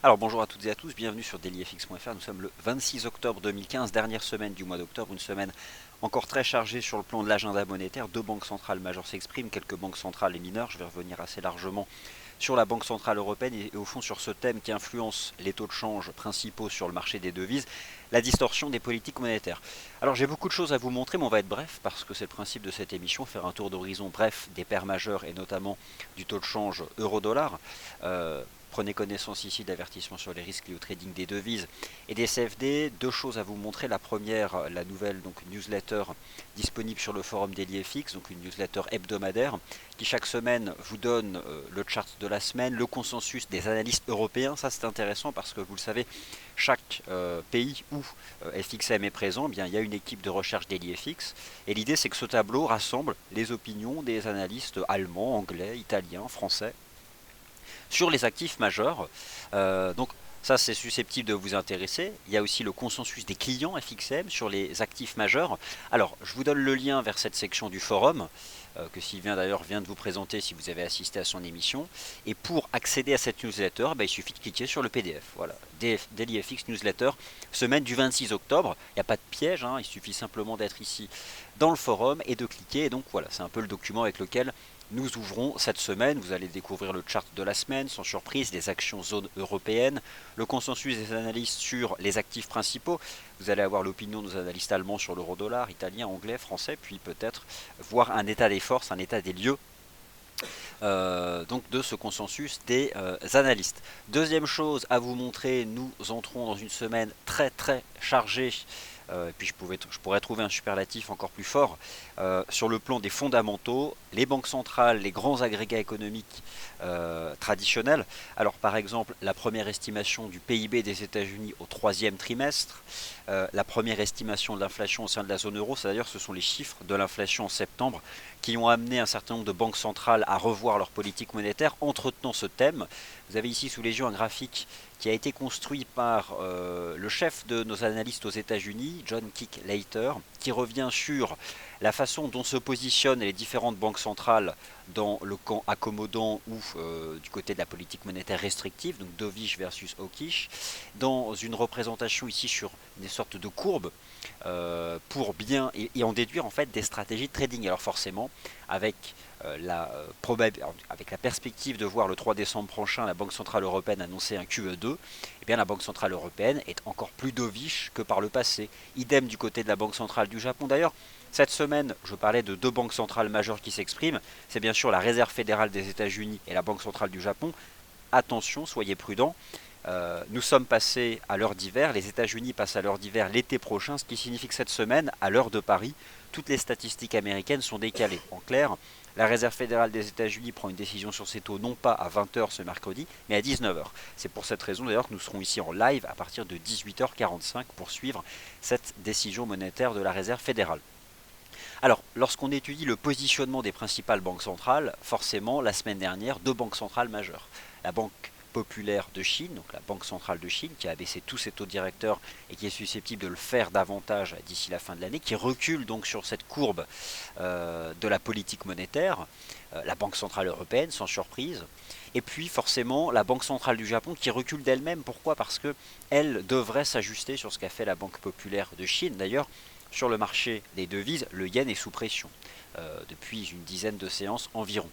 Alors bonjour à toutes et à tous, bienvenue sur dailyfx.fr. Nous sommes le 26 octobre 2015, dernière semaine du mois d'octobre, une semaine encore très chargée sur le plan de l'agenda monétaire. Deux banques centrales majeures s'expriment, quelques banques centrales et mineures. Je vais revenir assez largement sur la Banque Centrale Européenne et au fond sur ce thème qui influence les taux de change principaux sur le marché des devises, la distorsion des politiques monétaires. Alors j'ai beaucoup de choses à vous montrer, mais on va être bref parce que c'est le principe de cette émission, faire un tour d'horizon bref des paires majeures et notamment du taux de change euro-dollar. Prenez connaissance ici d'avertissements sur les risques liés au trading des devises et des CFD. Deux choses à vous montrer. La première, la nouvelle newsletter disponible sur le forum DailyFX, donc une newsletter hebdomadaire qui chaque semaine vous donne le chart de la semaine, le consensus des analystes européens. Ça c'est intéressant parce que vous le savez, chaque pays où FXM est présent, eh bien, il y a une équipe de recherche DailyFX. Et l'idée c'est que ce tableau rassemble les opinions des analystes allemands, anglais, italiens, français sur les actifs majeurs. Donc ça c'est susceptible de vous intéresser. Il y a aussi le consensus des clients FXM sur les actifs majeurs. Alors je vous donne le lien vers cette section du forum que Sylvain d'ailleurs vient de vous présenter si vous avez assisté à son émission. Et pour accéder à cette newsletter, il suffit de cliquer sur le PDF. Voilà, DailyFX Newsletter, semaine du 26 octobre. Il n'y a pas de piège, il suffit simplement d'être ici dans le forum et de cliquer. Et donc voilà, c'est un peu le document avec lequel nous ouvrons cette semaine. Vous allez découvrir le chart de la semaine, sans surprise, des actions zone européenne, le consensus des analystes sur les actifs principaux. Vous allez avoir l'opinion de nos analystes allemands sur l'euro-dollar, italien, anglais, français, puis peut-être voir un état des forces, un état des lieux donc de ce consensus des analystes. Deuxième chose à vous montrer, nous entrons dans une semaine très très chargée. Et puis je pourrais trouver un superlatif encore plus fort sur le plan des fondamentaux, les banques centrales, les grands agrégats économiques traditionnels. Alors par exemple, la première estimation du PIB des États-Unis au troisième trimestre, la première estimation de l'inflation au sein de la zone euro, d'ailleurs ce sont les chiffres de l'inflation en septembre qui ont amené un certain nombre de banques centrales à revoir leur politique monétaire entretenant ce thème. Vous avez ici sous les yeux un graphique qui a été construit par le chef de nos analystes aux États-Unis, John Kick-Leiter, qui revient sur la façon dont se positionnent les différentes banques centrales dans le camp accommodant ou du côté de la politique monétaire restrictive, donc dovish versus hawkish, dans une représentation ici sur des sortes de courbes pour bien et en déduire en fait des stratégies de trading. Alors forcément, avec avec la perspective de voir le 3 décembre prochain la Banque Centrale Européenne annoncer un QE2, eh bien la Banque Centrale Européenne est encore plus dovish que par le passé. Idem du côté de la Banque Centrale du Japon. D'ailleurs, cette semaine, je parlais de deux banques centrales majeures qui s'expriment. C'est bien sûr la Réserve fédérale des États-Unis et la Banque Centrale du Japon. Attention, soyez prudents. Nous sommes passés à l'heure d'hiver, les États-Unis passent à l'heure d'hiver l'été prochain, ce qui signifie que cette semaine, à l'heure de Paris, toutes les statistiques américaines sont décalées. En clair, la Réserve fédérale des États-Unis prend une décision sur ses taux non pas à 20h ce mercredi, mais à 19h. C'est pour cette raison d'ailleurs que nous serons ici en live à partir de 18h45 pour suivre cette décision monétaire de la Réserve fédérale. Alors, lorsqu'on étudie le positionnement des principales banques centrales, forcément, la semaine dernière, deux banques centrales majeures. La Banque populaire de Chine, donc la Banque centrale de Chine, qui a abaissé tous ses taux directeurs et qui est susceptible de le faire davantage d'ici la fin de l'année, qui recule donc sur cette courbe de la politique monétaire, la Banque centrale européenne, sans surprise, et puis forcément la Banque centrale du Japon qui recule d'elle-même. Pourquoi? Parce qu'elle devrait s'ajuster sur ce qu'a fait la Banque populaire de Chine. D'ailleurs, sur le marché des devises, le yen est sous pression depuis une dizaine de séances environ.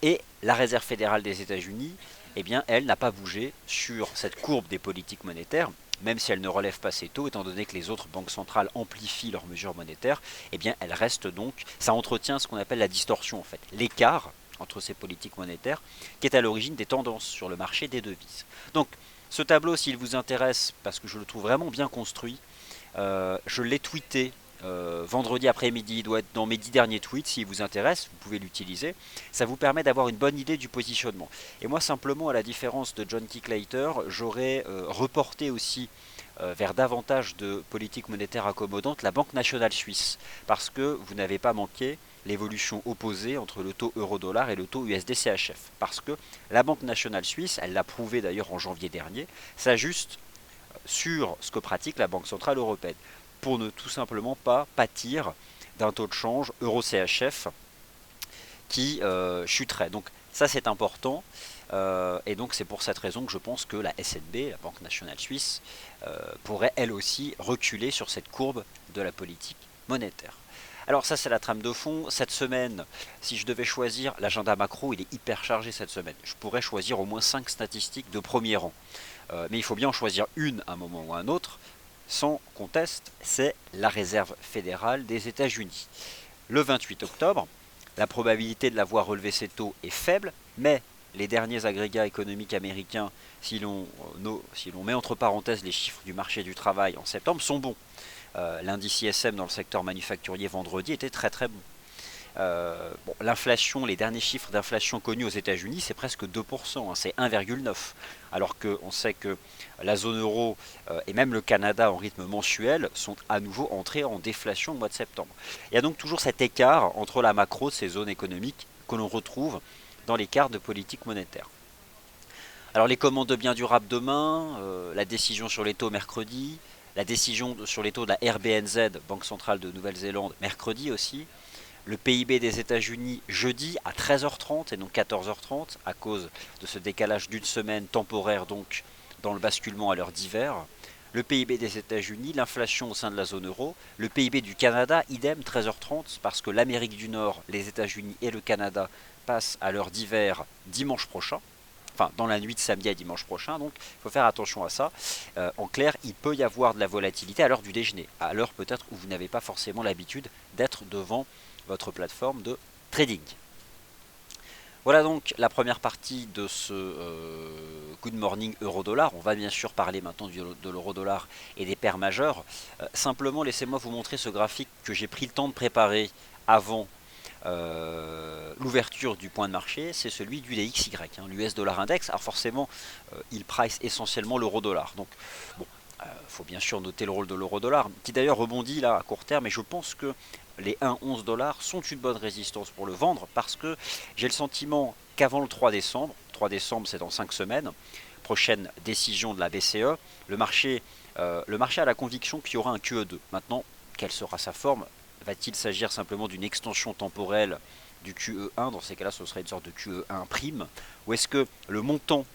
Et la Réserve fédérale des États-Unis, eh bien, elle n'a pas bougé sur cette courbe des politiques monétaires, même si elle ne relève pas ses taux, étant donné que les autres banques centrales amplifient leurs mesures monétaires, eh bien, elle reste donc, ça entretient ce qu'on appelle la distorsion en fait, l'écart entre ces politiques monétaires, qui est à l'origine des tendances sur le marché des devises. Donc, ce tableau, s'il vous intéresse, parce que je le trouve vraiment bien construit, je l'ai tweeté vendredi après-midi, il doit être dans mes 10 derniers tweets, s'il vous intéresse, vous pouvez l'utiliser. Ça vous permet d'avoir une bonne idée du positionnement. Et moi simplement, à la différence de John Kick-Leiter, j'aurais reporté aussi vers davantage de politique monétaire accommodante la Banque nationale suisse. Parce que vous n'avez pas manqué l'évolution opposée entre le taux euro-dollar et le taux USD-CHF. Parce que la Banque nationale suisse, elle l'a prouvé d'ailleurs en janvier dernier, s'ajuste sur ce que pratique la Banque centrale européenne, pour ne tout simplement pas pâtir d'un taux de change euro-CHF qui chuterait. Donc ça c'est important. Et donc c'est pour cette raison que je pense que la SNB, la Banque nationale suisse, pourrait elle aussi reculer sur cette courbe de la politique monétaire. Alors ça c'est la trame de fond. Cette semaine, si je devais choisir, l'agenda macro il est hyper chargé cette semaine. Je pourrais choisir au moins 5 statistiques de premier rang. Mais il faut bien en choisir une à un moment ou à un autre. Sans conteste, c'est la réserve fédérale des États-Unis. Le 28 octobre, la probabilité de la voir relever ses taux est faible, mais les derniers agrégats économiques américains, si l'on met entre parenthèses les chiffres du marché du travail en septembre, sont bons. L'indice ISM dans le secteur manufacturier vendredi était très très bon. Bon, l'inflation, les derniers chiffres d'inflation connus aux États-Unis, c'est presque 2%, hein, c'est 1,9%. Alors qu'on sait que la zone euro et même le Canada en rythme mensuel sont à nouveau entrés en déflation au mois de septembre. Il y a donc toujours cet écart entre la macro de ces zones économiques que l'on retrouve dans les cartes de politique monétaire. Alors les commandes de biens durables demain, la décision sur les taux mercredi, la décision sur les taux de la RBNZ, Banque centrale de Nouvelle-Zélande, mercredi aussi. Le PIB des États-Unis jeudi à 13h30 et non 14h30 à cause de ce décalage d'une semaine temporaire donc dans le basculement à l'heure d'hiver. Le PIB des États-Unis, l'inflation au sein de la zone euro, le PIB du Canada, idem 13h30 parce que l'Amérique du Nord, les États-Unis et le Canada passent à l'heure d'hiver dimanche prochain. Enfin, dans la nuit de samedi à dimanche prochain, donc il faut faire attention à ça. En clair, il peut y avoir de la volatilité à l'heure du déjeuner, à l'heure peut-être où vous n'avez pas forcément l'habitude d'être devant votre plateforme de trading. Voilà donc la première partie de ce Good Morning Euro-Dollar. On va bien sûr parler maintenant de l'euro-dollar et des paires majeures. Simplement, laissez-moi vous montrer ce graphique que j'ai pris le temps de préparer avant l'ouverture du point de marché, c'est celui du DXY, hein, l'US Dollar Index. Alors forcément, il price essentiellement l'euro-dollar. Donc, bon, faut bien sûr noter le rôle de l'euro-dollar, qui d'ailleurs rebondit là à court terme, et je pense que les 1,11 $ sont une bonne résistance pour le vendre, parce que j'ai le sentiment qu'avant le 3 décembre, 3 décembre c'est dans 5 semaines, prochaine décision de la BCE, le marché a la conviction qu'il y aura un QE2. Maintenant, quelle sera sa forme? Va-t-il s'agir simplement d'une extension temporelle du QE1? Dans ces cas-là, ce serait une sorte de QE1 prime. Ou est-ce que le montant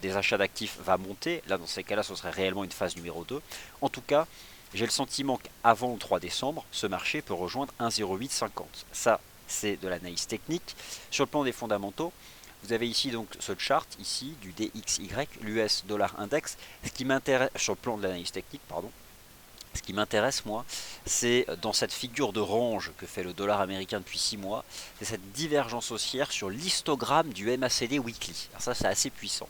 des achats d'actifs va monter? Là, dans ces cas-là, ce serait réellement une phase numéro 2. En tout cas, j'ai le sentiment qu'avant le 3 décembre, ce marché peut rejoindre 1,0850. Ça, c'est de l'analyse technique. Sur le plan des fondamentaux, vous avez ici donc ce chart ici du DXY, l'US Dollar Index. Ce qui m'intéresse sur le plan de l'analyse technique, pardon. Ce qui m'intéresse, moi, c'est dans cette figure de range que fait le dollar américain depuis 6 mois, c'est cette divergence haussière sur l'histogramme du MACD Weekly. Alors ça, c'est assez puissant.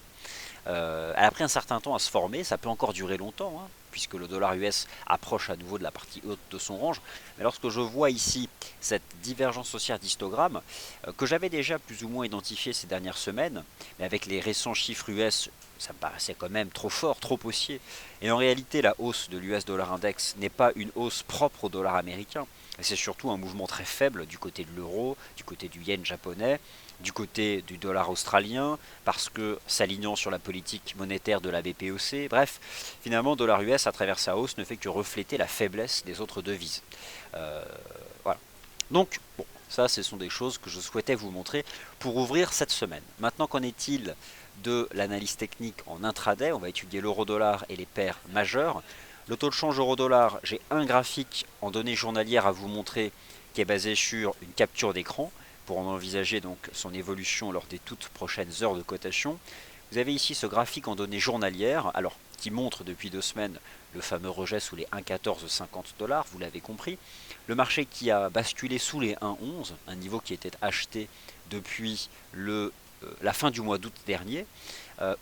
Elle a pris un certain temps à se former, ça peut encore durer longtemps, hein, puisque le dollar US approche à nouveau de la partie haute de son range. Mais lorsque je vois ici cette divergence haussière d'histogramme, que j'avais déjà plus ou moins identifié ces dernières semaines, mais avec les récents chiffres US, ça me paraissait quand même trop fort, trop haussier. Et en réalité, la hausse de l'US Dollar Index n'est pas une hausse propre au dollar américain. C'est surtout un mouvement très faible du côté de l'euro, du côté du yen japonais, du côté du dollar australien, parce que s'alignant sur la politique monétaire de la BPEC, bref, finalement, dollar US à travers sa hausse ne fait que refléter la faiblesse des autres devises. Voilà. Donc, bon, ça, ce sont des choses que je souhaitais vous montrer pour ouvrir cette semaine. Maintenant, qu'en est-il de l'analyse technique en intraday? On va étudier l'euro-dollar et les paires majeures. Le taux de change euro-dollar, j'ai un graphique en données journalières à vous montrer qui est basé sur une capture d'écran pour en envisager donc son évolution lors des toutes prochaines heures de cotation. Vous avez ici ce graphique en données journalières, alors qui montre depuis 2 semaines le fameux rejet sous les 1,1450 $, vous l'avez compris. Le marché qui a basculé sous les 1,11, un niveau qui était acheté depuis la fin du mois d'août dernier,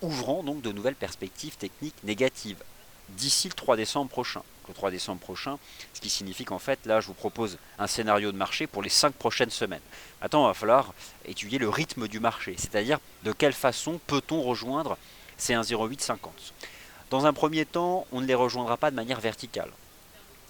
ouvrant donc de nouvelles perspectives techniques négatives d'ici le 3 décembre prochain. Le 3 décembre prochain, ce qui signifie qu'en fait, là, je vous propose un scénario de marché pour les 5 prochaines semaines. Maintenant, il va falloir étudier le rythme du marché, c'est-à-dire de quelle façon peut-on rejoindre ces 1,0850. Dans un premier temps, on ne les rejoindra pas de manière verticale.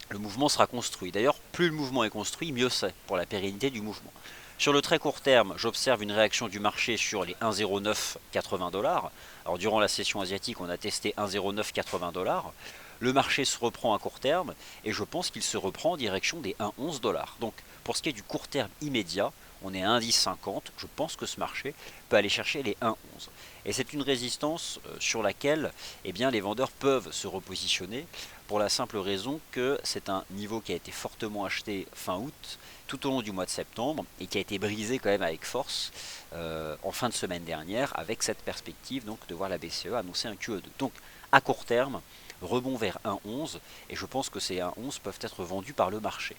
Le mouvement sera construit. D'ailleurs, plus le mouvement est construit, mieux c'est pour la pérennité du mouvement. Sur le très court terme, j'observe une réaction du marché sur les 1,0980 $. Alors durant la session asiatique, on a testé 1,0980 $. Le marché se reprend à court terme et je pense qu'il se reprend en direction des 1,11 $. Donc pour ce qui est du court terme immédiat, on est à 1,1050. Je pense que ce marché peut aller chercher les 1,11. Et c'est une résistance sur laquelle eh bien, les vendeurs peuvent se repositionner pour la simple raison que c'est un niveau qui a été fortement acheté fin août, tout au long du mois de septembre, et qui a été brisé quand même avec force en fin de semaine dernière, avec cette perspective donc de voir la BCE annoncer un QE2. Donc à court terme, rebond vers 1,11, et je pense que ces 1,11 peuvent être vendus par le marché.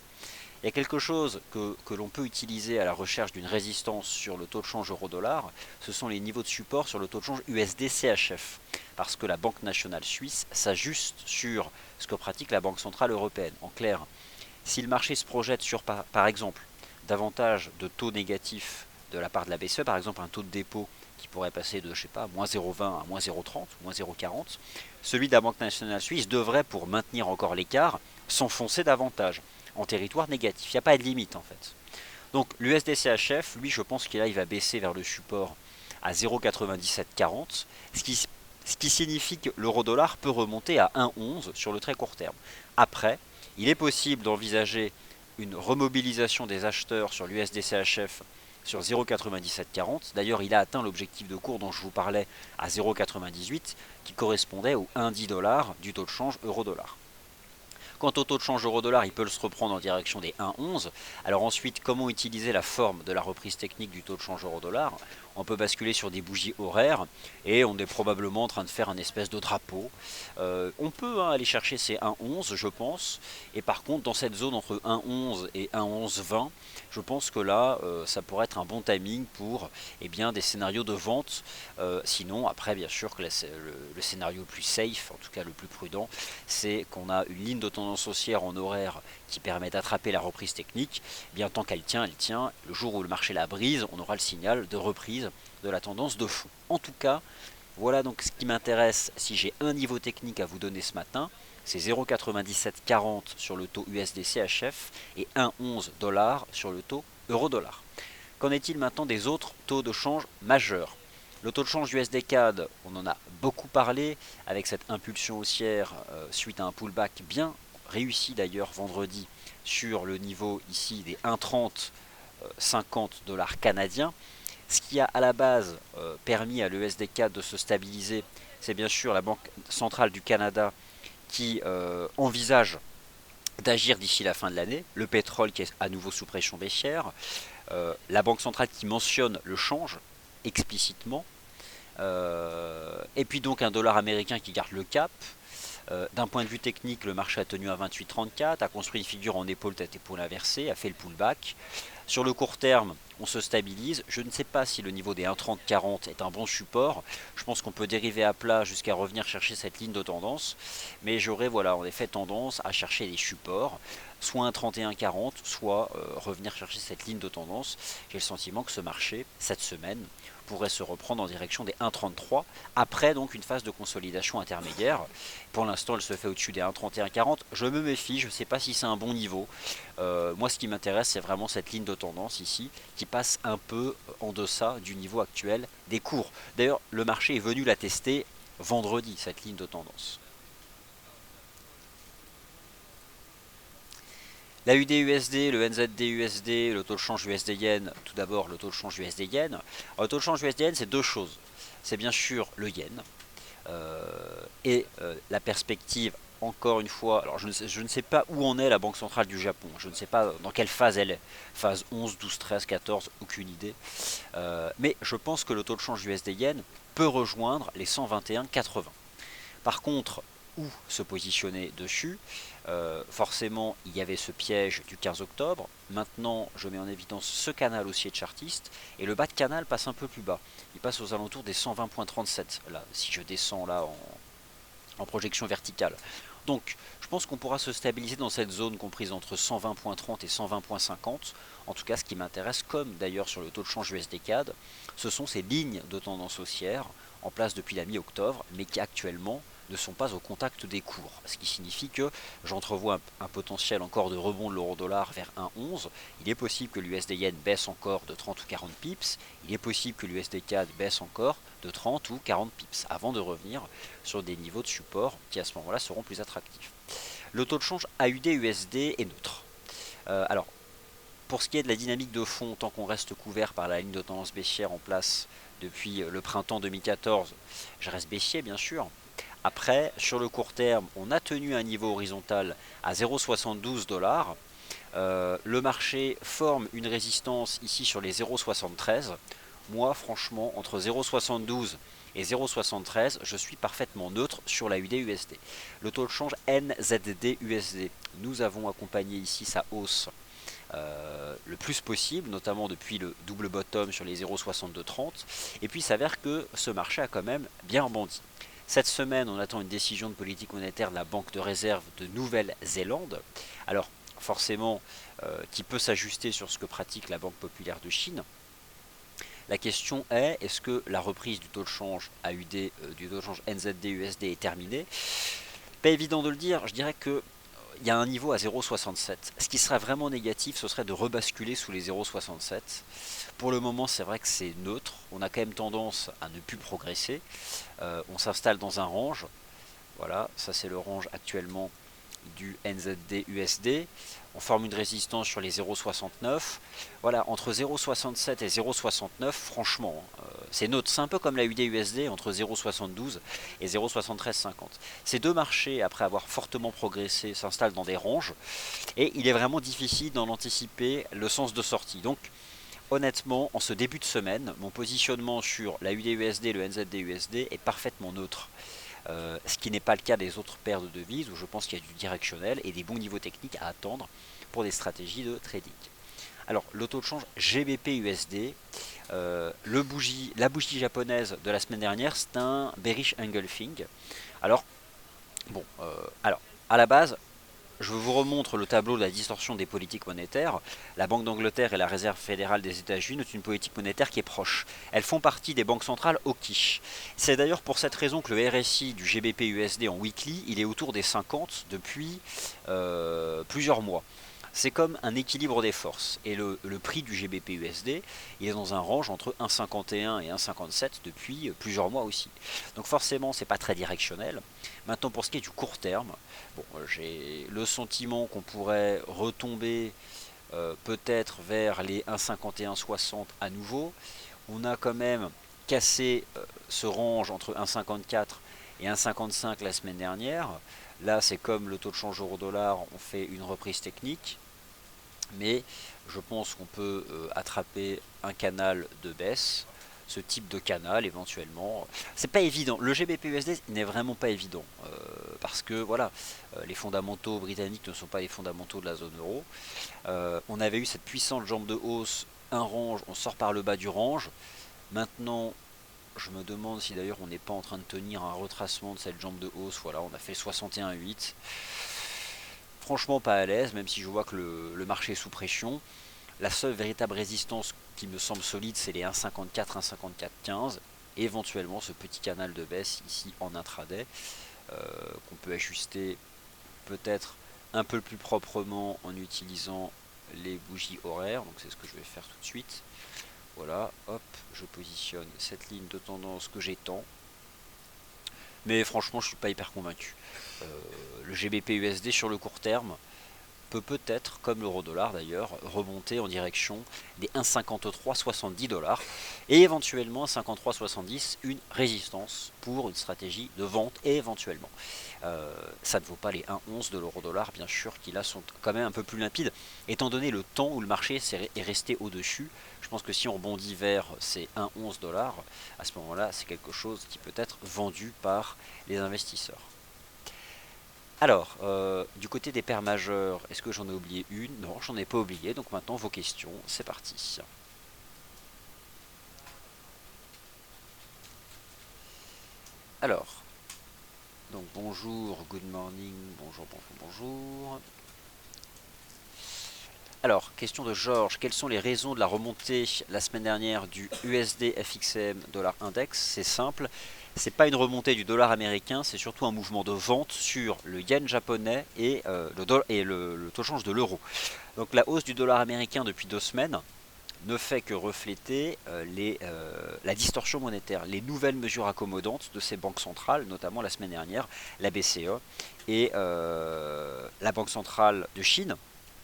Il y a quelque chose que l'on peut utiliser à la recherche d'une résistance sur le taux de change euro-dollar, ce sont les niveaux de support sur le taux de change USD-CHF. Parce que la Banque nationale suisse s'ajuste sur ce que pratique la Banque centrale européenne. En clair, si le marché se projette sur, par exemple, davantage de taux négatifs de la part de la BCE, par exemple un taux de dépôt qui pourrait passer de, je sais pas, moins 0,20 à moins 0,30, moins 0,40, celui de la Banque nationale suisse devrait, pour maintenir encore l'écart, s'enfoncer davantage en territoire négatif. Il n'y a pas de limite en fait. Donc l'USD-CHF, lui, je pense qu'il va baisser vers le support à 0,9740, ce qui signifie que l'euro-dollar peut remonter à 1,11 sur le très court terme. Après, il est possible d'envisager une remobilisation des acheteurs sur l'USD-CHF sur 0,9740. D'ailleurs, il a atteint l'objectif de cours dont je vous parlais à 0,98 qui correspondait au 1,10$ du taux de change euro-dollar. Quant au taux de change euro-dollar, il peut se reprendre en direction des 1,11. Alors ensuite, comment utiliser la forme de la reprise technique du taux de change euro-dollar? On peut basculer sur des bougies horaires et on est probablement en train de faire un espèce de drapeau. On peut aller chercher ces 1,11 je pense, et par contre dans cette zone entre 1,11 et 1,1120, je pense que là ça pourrait être un bon timing pour des scénarios de vente. Sinon après bien sûr que le scénario le plus safe, en tout cas le plus prudent, c'est qu'on a une ligne de tendance haussière en horaire qui permet d'attraper la reprise technique. Bien tant qu'elle tient, elle tient. Le jour où le marché la brise, on aura le signal de reprise de la tendance de fond. En tout cas, voilà donc ce qui m'intéresse si j'ai un niveau technique à vous donner ce matin. C'est 0,9740 sur le taux USD-CHF et 1,11$ sur le taux euro-dollar. Qu'en est-il maintenant des autres taux de change majeurs? Le taux de change USD-CAD, on en a beaucoup parlé avec cette impulsion haussière suite à un pullback bien réussi d'ailleurs vendredi sur le niveau ici des 1,30 50 dollars canadiens. Ce qui a à la base permis à l'USD-CAD de se stabiliser, c'est bien sûr la Banque centrale du Canada qui envisage d'agir d'ici la fin de l'année, le pétrole qui est à nouveau sous pression baissière, la Banque centrale qui mentionne le change explicitement, et puis donc un dollar américain qui garde le cap. D'un point de vue technique, le marché a tenu à 28,34, a construit une figure en épaule tête épaule inversée, a fait le pullback. Sur le court terme, on se stabilise. Je ne sais pas si le niveau des 1,30-40 est un bon support. Je pense qu'on peut dériver à plat jusqu'à revenir chercher cette ligne de tendance. Mais j'aurais en effet tendance à chercher les supports, soit 1,31-40, soit revenir chercher cette ligne de tendance. J'ai le sentiment que ce marché, cette semaine, pourrait se reprendre en direction des 1,33 après donc une phase de consolidation intermédiaire. Pour l'instant, elle se fait au-dessus des 1,31-40. Je me méfie, je ne sais pas si c'est un bon niveau. Moi, ce qui m'intéresse, c'est vraiment cette ligne de tendance ici qui passe un peu en deçà du niveau actuel des cours. D'ailleurs, le marché est venu la tester vendredi, cette ligne de tendance. La UD-USD, le NZD-USD, le taux de change USD-Yen, tout d'abord le taux de change USD-Yen. Le taux de change USD-Yen, c'est deux choses. C'est bien sûr le Yen et la perspective, encore une fois, alors je ne sais pas où en est la Banque centrale du Japon, je ne sais pas dans quelle phase elle est, phase 11, 12, 13, 14, aucune idée. Mais je pense que le taux de change USD-Yen peut rejoindre les 121,80. Par contre, où se positionner dessus? Forcément, il y avait ce piège du 15 octobre. Maintenant, je mets en évidence ce canal haussier de chartiste. Et le bas de canal passe un peu plus bas. Il passe aux alentours des 120,37. Là, si je descends là en projection verticale. Donc, je pense qu'on pourra se stabiliser dans cette zone comprise entre 120,30 et 120,50. En tout cas, ce qui m'intéresse, comme d'ailleurs sur le taux de change USD-CAD, ce sont ces lignes de tendance haussière en place depuis la mi-octobre, mais qui actuellement ne sont pas au contact des cours. Ce qui signifie que j'entrevois un potentiel encore de rebond de l'euro-dollar vers 1,11. Il est possible que l'USD-Yen baisse encore de 30 ou 40 pips. Il est possible que l'USD-CAD baisse encore de 30 ou 40 pips avant de revenir sur des niveaux de support qui à ce moment-là seront plus attractifs. Le taux de change AUD-USD est neutre. Alors, Pour ce qui est de la dynamique de fond, tant qu'on reste couvert par la ligne de tendance baissière en place depuis le printemps 2014, je reste baissier bien sûr. Après, sur le court terme, on a tenu un niveau horizontal à 0,72 $. Le marché forme une résistance ici sur les 0,73. Moi, franchement, entre 0,72 et 0,73, je suis parfaitement neutre sur la UD-USD. Le taux de change NZD-USD, nous avons accompagné ici sa hausse le plus possible, notamment depuis le double bottom sur les 0,6230. Et puis il s'avère que ce marché a quand même bien rebondi. Cette semaine, on attend une décision de politique monétaire de la Banque de réserve de Nouvelle-Zélande. Alors, forcément, qui peut s'ajuster sur ce que pratique la Banque populaire de Chine. La question est, est-ce que la reprise du taux de change AUD, du taux de change NZD-USD est terminée? Pas évident de le dire, je dirais que il y a un niveau à 0,67. Ce qui serait vraiment négatif, ce serait de rebasculer sous les 0,67. Pour le moment, c'est vrai que c'est neutre. On a quand même tendance à ne plus progresser. On s'installe dans un range. Voilà, ça c'est le range actuellement du NZD-USD. On forme une résistance sur les 0,69. Voilà, entre 0,67 et 0,69, franchement, c'est neutre. C'est un peu comme la UD-USD entre 0,72 et 0,7350. Ces deux marchés, après avoir fortement progressé, s'installent dans des ranges. Et il est vraiment difficile d'en anticiper le sens de sortie. Donc, honnêtement, en ce début de semaine, mon positionnement sur la UD-USD et le NZD-USD est parfaitement neutre. Ce qui n'est pas le cas des autres paires de devises où je pense qu'il y a du directionnel et des bons niveaux techniques à attendre pour des stratégies de trading. Alors le taux de change GBP-USD, la bougie japonaise de la semaine dernière, c'est un bearish engulfing. Alors, bon, à la base, je vous remontre le tableau de la distorsion des politiques monétaires. La Banque d'Angleterre et la Réserve fédérale des États-Unis ont une politique monétaire qui est proche. Elles font partie des banques centrales au quiche. C'est d'ailleurs pour cette raison que le RSI du GBP-USD en weekly, il est autour des 50 depuis plusieurs mois. C'est comme un équilibre des forces. Et le prix du GBP-USD, il est dans un range entre 1,51 et 1,57 depuis plusieurs mois aussi. Donc forcément, c'est pas très directionnel. Maintenant, pour ce qui est du court terme, bon, j'ai le sentiment qu'on pourrait retomber peut-être vers les 1,51,60 à nouveau. On a quand même cassé ce range entre 1,54 et 1,55 la semaine dernière. Là, c'est comme le taux de change euro-dollar, on fait une reprise technique. Mais je pense qu'on peut attraper un canal de baisse, ce type de canal éventuellement. C'est pas évident. Le GBP-USD n'est vraiment pas évident parce que voilà, les fondamentaux britanniques ne sont pas les fondamentaux de la zone euro. On avait eu cette puissante jambe de hausse, un range, on sort par le bas du range. Maintenant, je me demande si d'ailleurs on n'est pas en train de tenir un retracement de cette jambe de hausse. Voilà, on a fait 61,8. Franchement pas à l'aise, même si je vois que le marché est sous pression. La seule véritable résistance qui me semble solide, c'est les 1,54, 1,54,15. Et éventuellement ce petit canal de baisse ici en intraday, qu'on peut ajuster peut-être un peu plus proprement en utilisant les bougies horaires. Donc c'est ce que je vais faire tout de suite. Voilà, hop, je positionne cette ligne de tendance que j'étends. Mais franchement, je suis pas hyper convaincu. Le GBP-USD sur le court terme peut-être, comme l'euro-dollar d'ailleurs, remonter en direction des 1,5370 $, et éventuellement 1,5370, une résistance pour une stratégie de vente éventuellement. Ça ne vaut pas les 1,11 de l'euro-dollar, bien sûr, qui là sont quand même un peu plus limpides, étant donné le temps où le marché est resté au-dessus. Je pense que si on rebondit vers ces 1,11 $, à ce moment-là, c'est quelque chose qui peut être vendu par les investisseurs. Alors, du côté des paires majeures, est-ce que j'en ai oublié une? Non, j'en ai pas oublié, donc maintenant vos questions, c'est parti. Alors, donc bonjour, good morning, bonjour, bonjour, bonjour. Alors, question de Georges, quelles sont les raisons de la remontée la semaine dernière du USD FXM dollar index? C'est simple, c'est pas une remontée du dollar américain, c'est surtout un mouvement de vente sur le yen japonais et le taux de change de l'euro. Donc la hausse du dollar américain depuis 2 semaines ne fait que refléter la distorsion monétaire, les nouvelles mesures accommodantes de ces banques centrales, notamment la semaine dernière, la BCE et la Banque centrale de Chine,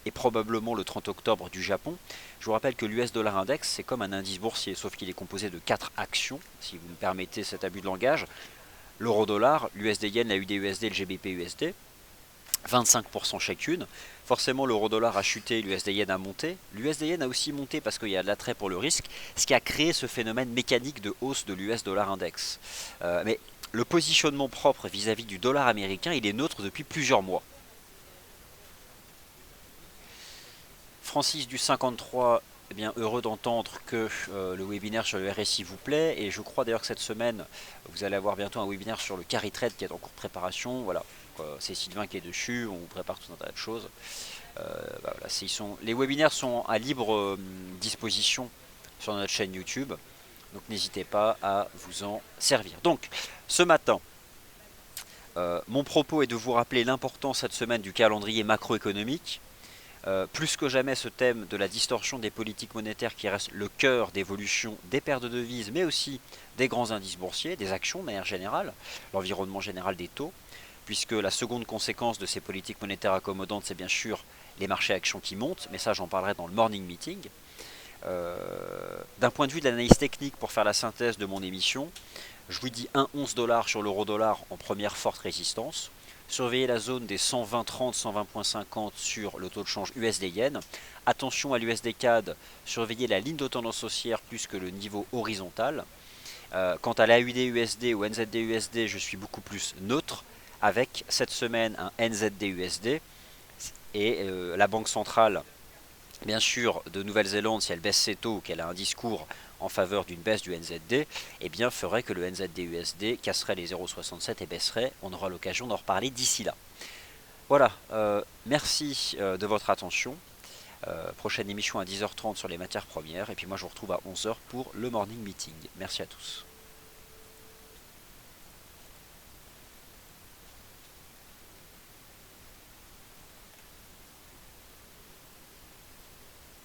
et probablement le 30 octobre du Japon. Je vous rappelle que l'US Dollar Index, c'est comme un indice boursier, sauf qu'il est composé de 4 actions, si vous me permettez cet abus de langage. L'euro-dollar, l'USD Yen, la UD-USD et le GBP-USD, 25% chacune. Forcément, l'euro-dollar a chuté, l'USD Yen a monté. L'USD Yen a aussi monté parce qu'il y a de l'attrait pour le risque, ce qui a créé ce phénomène mécanique de hausse de l'US Dollar Index. Mais le positionnement propre vis-à-vis du dollar américain, il est neutre depuis plusieurs mois. Francis du 53, eh bien, heureux d'entendre que le webinaire sur le RSI vous plaît, et je crois d'ailleurs que cette semaine, vous allez avoir bientôt un webinaire sur le carry trade qui est en cours de préparation. Voilà, c'est Sylvain qui est dessus, on vous prépare tout un tas de choses. Voilà, les webinaires sont à libre disposition sur notre chaîne YouTube, donc n'hésitez pas à vous en servir. Donc, ce matin, mon propos est de vous rappeler l'importance cette semaine du calendrier macroéconomique. Plus que jamais, ce thème de la distorsion des politiques monétaires qui reste le cœur d'évolution des paires de devises, mais aussi des grands indices boursiers, des actions de manière générale, l'environnement général des taux, puisque la seconde conséquence de ces politiques monétaires accommodantes, c'est bien sûr les marchés actions qui montent, mais ça j'en parlerai dans le morning meeting. D'un point de vue de l'analyse technique, pour faire la synthèse de mon émission, je vous dis 1,11$ sur l'euro-dollar en première forte résistance. Surveillez la zone des 120,30, 120,50 sur le taux de change USD-Yen. Attention à l'USD-CAD, surveillez la ligne de tendance haussière plus que le niveau horizontal. Quant à l'AUD-USD ou NZD-USD, je suis beaucoup plus neutre, avec cette semaine un NZD-USD et la Banque centrale, bien sûr, de Nouvelle-Zélande, si elle baisse ses taux ou qu'elle a un discours en faveur d'une baisse du NZD, eh bien ferait que le NZD-USD casserait les 0,67 et baisserait. On aura l'occasion d'en reparler d'ici là. Voilà, merci de votre attention. Prochaine émission à 10h30 sur les matières premières. Et puis moi je vous retrouve à 11h pour le morning meeting. Merci à tous.